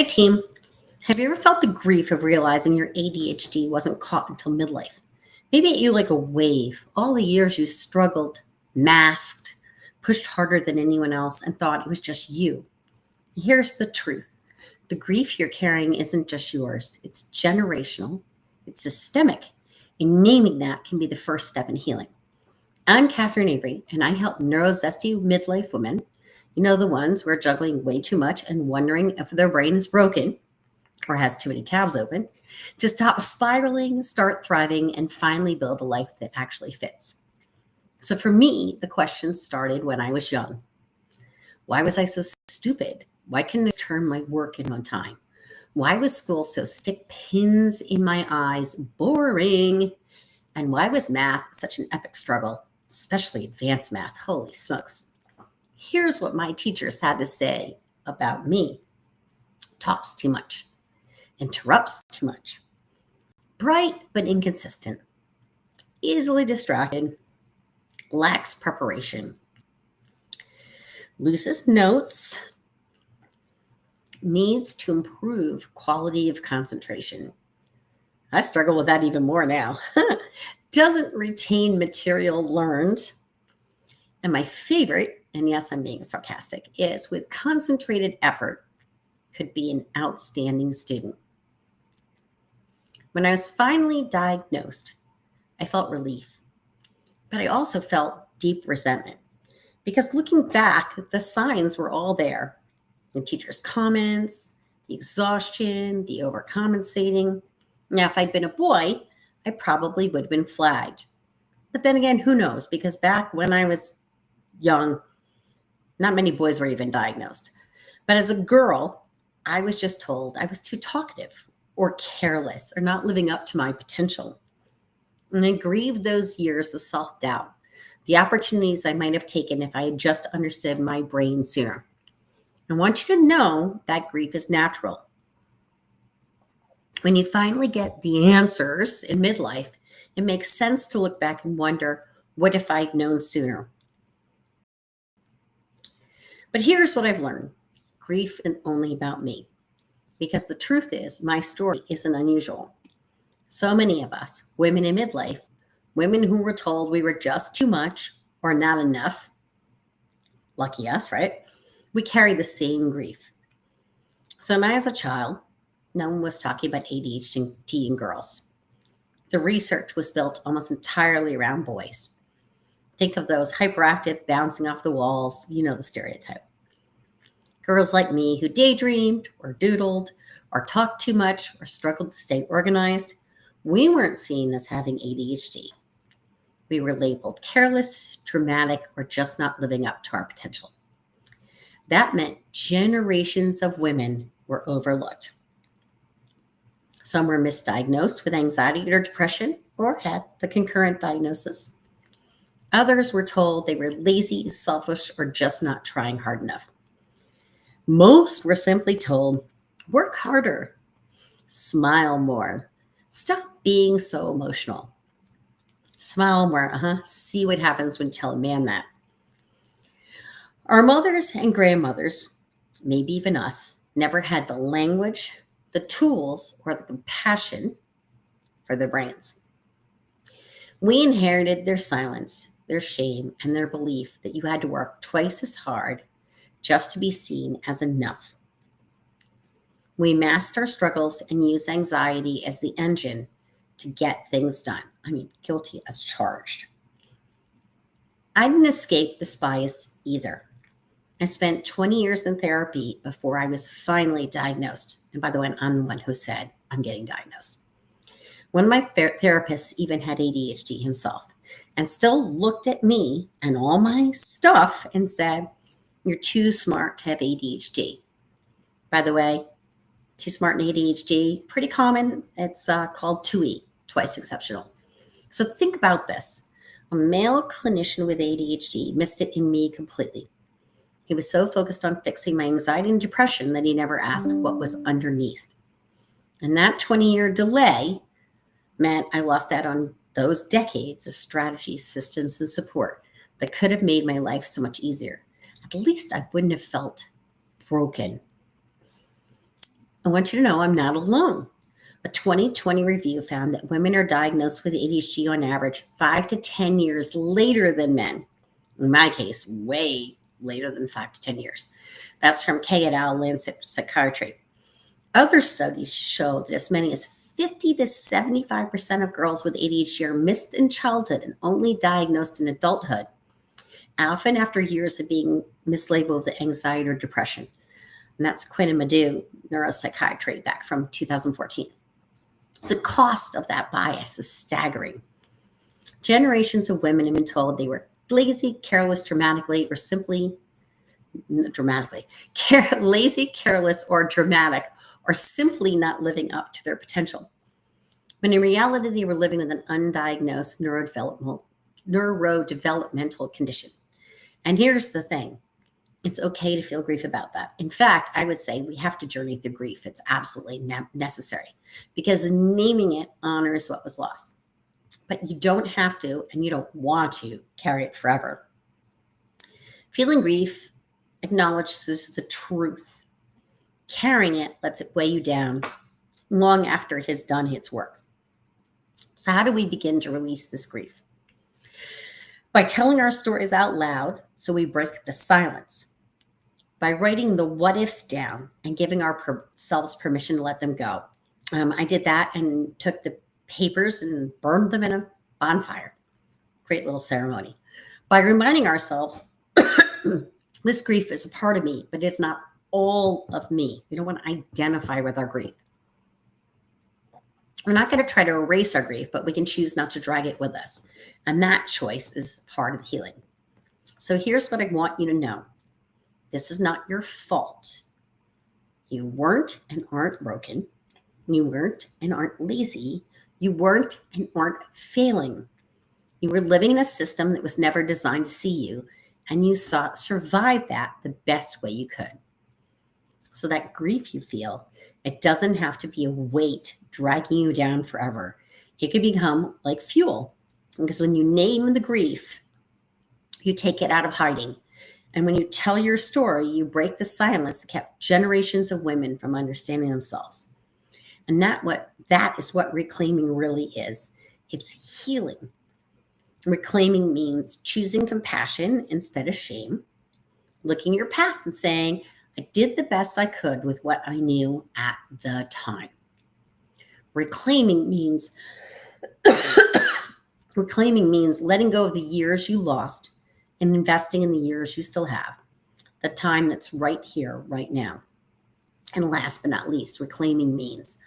Hey team, have you ever felt the grief of realizing your ADHD wasn't caught until midlife? Maybe at you like a wave, all the years you struggled, masked, pushed harder than anyone else, and thought it was just you. Here's the truth: the grief you're carrying isn't just yours, it's generational, it's systemic, and naming that can be the first step in healing. I'm Catherine Avery, and I help neurozesty midlife women. You know, the ones who are juggling way too much and wondering if their brain is broken or has too many tabs open, to stop spiraling, start thriving, and finally build a life that actually fits. So for me, the question started when I was young. Why was I so stupid? Why couldn't I turn my work in on time? Why was school so stick pins in my eyes, boring? And why was math such an epic struggle, especially advanced math? Holy smokes. Here's what my teachers had to say about me: talks too much, interrupts too much, bright but inconsistent, easily distracted, lacks preparation, loses notes, needs to improve quality of concentration. I struggle with that even more now. Doesn't retain material learned. And my favorite, and yes, I'm being sarcastic, is with concentrated effort, could be an outstanding student. When I was finally diagnosed, I felt relief, but I also felt deep resentment because looking back, the signs were all there: the teacher's comments, the exhaustion, the overcompensating. Now, if I'd been a boy, I probably would have been flagged. But then again, who knows? Because back when I was young, not many boys were even diagnosed. But as a girl, I was just told I was too talkative or careless or not living up to my potential. And I grieved those years of self doubt, the opportunities I might have taken if I had just understood my brain sooner. I want you to know that grief is natural. When you finally get the answers in midlife, it makes sense to look back and wonder, what if I'd known sooner? But here's what I've learned: grief isn't only about me. Because the truth is, my story isn't unusual. So many of us, women in midlife, women who were told we were just too much or not enough, lucky us, right? We carry the same grief. So when I was a child, no one was talking about ADHD in girls. The research was built almost entirely around boys. Think of those hyperactive, bouncing off the walls, you know the stereotype. Girls like me who daydreamed or doodled or talked too much or struggled to stay organized, we weren't seen as having ADHD. We were labeled careless, dramatic, or just not living up to our potential. That meant generations of women were overlooked. Some were misdiagnosed with anxiety or depression or had the concurrent diagnosis. Others were told they were lazy, selfish, or just not trying hard enough. Most were simply told, work harder, smile more, stop being so emotional. Smile more, see what happens when you tell a man that. Our mothers and grandmothers, maybe even us, never had the language, the tools, or the compassion for their brains. We inherited their silence, their shame, and their belief that you had to work twice as hard just to be seen as enough. We masked our struggles and used anxiety as the engine to get things done. Guilty as charged. I didn't escape this bias either. I spent 20 years in therapy before I was finally diagnosed. And by the way, I'm the one who said I'm getting diagnosed. One of my therapists even had ADHD himself and still looked at me and all my stuff and said, "You're too smart to have ADHD." By the way, too smart and ADHD, pretty common. It's called 2E, twice exceptional. So think about this. A male clinician with ADHD missed it in me completely. He was so focused on fixing my anxiety and depression that he never asked what was underneath. And that 20-year delay meant I lost out on those decades of strategies, systems, and support that could have made my life so much easier. At least I wouldn't have felt broken. I want you to know I'm not alone. A 2020 review found that women are diagnosed with ADHD on average 5 to 10 years later than men. In my case, way later than 5 to 10 years. That's from K et al. Lancet Psychiatry. Other studies show that as many as 50 to 75% of girls with ADHD are missed in childhood and only diagnosed in adulthood, often after years of being mislabeled with anxiety or depression. And that's Quinn and Madhu, neuropsychiatry, back from 2014. The cost of that bias is staggering. Generations of women have been told they were lazy, careless, dramatically, or simply dramatically, lazy, careless, or dramatic, or simply not living up to their potential. When in reality, they were living with an undiagnosed neurodevelopmental condition. And here's the thing. It's okay to feel grief about that. In fact, I would say we have to journey through grief. It's absolutely necessary because naming it honors what was lost. But you don't have to, and you don't want to carry it forever. Feeling grief acknowledges the truth. Carrying it lets it weigh you down long after it has done its work. So how do we begin to release this grief? By telling our stories out loud so we break the silence. By writing the what ifs down and giving ourselves permission to let them go. I did that and took the papers and burned them in a bonfire. Great little ceremony. By reminding ourselves, this grief is a part of me, but it's not all of me. We don't want to identify with our grief. We're not going to try to erase our grief, but we can choose not to drag it with us. And that choice is part of the healing. So here's what I want you to know. This is not your fault. You weren't and aren't broken. You weren't and aren't lazy. You weren't and aren't failing. You were living in a system that was never designed to see you, and you survived that the best way you could. So that grief you feel, it doesn't have to be a weight dragging you down forever. It could become like fuel, because when you name the grief, you take it out of hiding. And when you tell your story, you break the silence that kept generations of women from understanding themselves. And that is what reclaiming really is. It's healing. Reclaiming means choosing compassion instead of shame, looking at your past and saying, I did the best I could with what I knew at the time. Reclaiming means letting go of the years you lost and investing in the years you still have, the time that's right here, right now. And last but not least, reclaiming means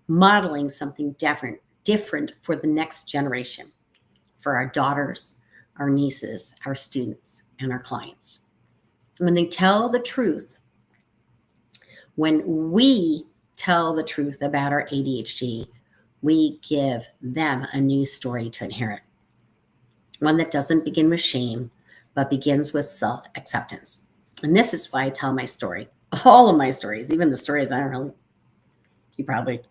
modeling something different for the next generation, for our daughters, our nieces, our students, and our clients. When they tell the truth, when we tell the truth about our ADHD, we give them a new story to inherit. One that doesn't begin with shame, but begins with self-acceptance. And this is why I tell my story, all of my stories, even the stories you probably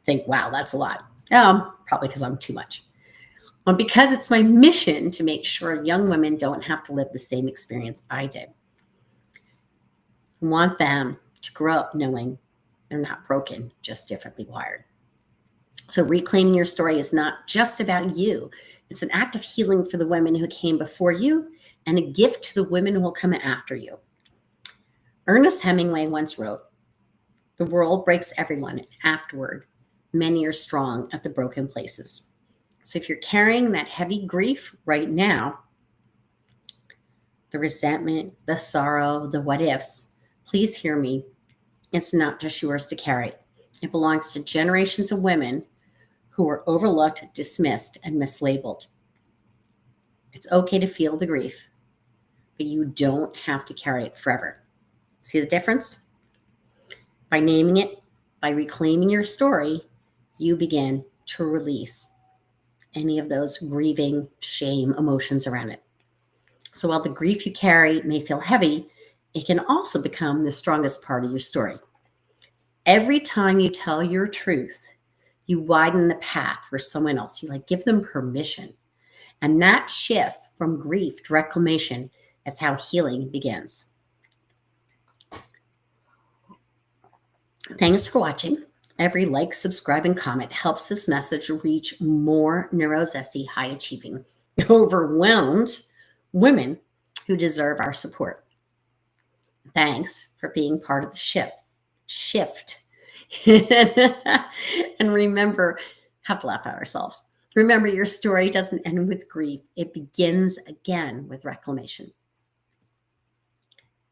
think, wow, that's a lot. Probably because I'm too much. Because it's my mission to make sure young women don't have to live the same experience I did. I want them to grow up knowing they're not broken, just differently wired. So reclaiming your story is not just about you. It's an act of healing for the women who came before you and a gift to the women who will come after you. Ernest Hemingway once wrote, the world breaks everyone, and afterward, many are strong at the broken places. So if you're carrying that heavy grief right now, the resentment, the sorrow, the what ifs, please hear me. It's not just yours to carry. It belongs to generations of women who were overlooked, dismissed, and mislabeled. It's okay to feel the grief, but you don't have to carry it forever. See the difference? By naming it, by reclaiming your story, you begin to release any of those grieving, shame emotions around it. So while the grief you carry may feel heavy, it can also become the strongest part of your story. Every time you tell your truth, you widen the path for someone else. You give them permission. And that shift from grief to reclamation is how healing begins. Thanks for watching. Every like, subscribe, and comment helps this message reach more neurozesty, high achieving, overwhelmed women who deserve our support. Thanks for being part of the shift. And remember, have to laugh at ourselves. Remember, your story doesn't end with grief. It begins again with reclamation.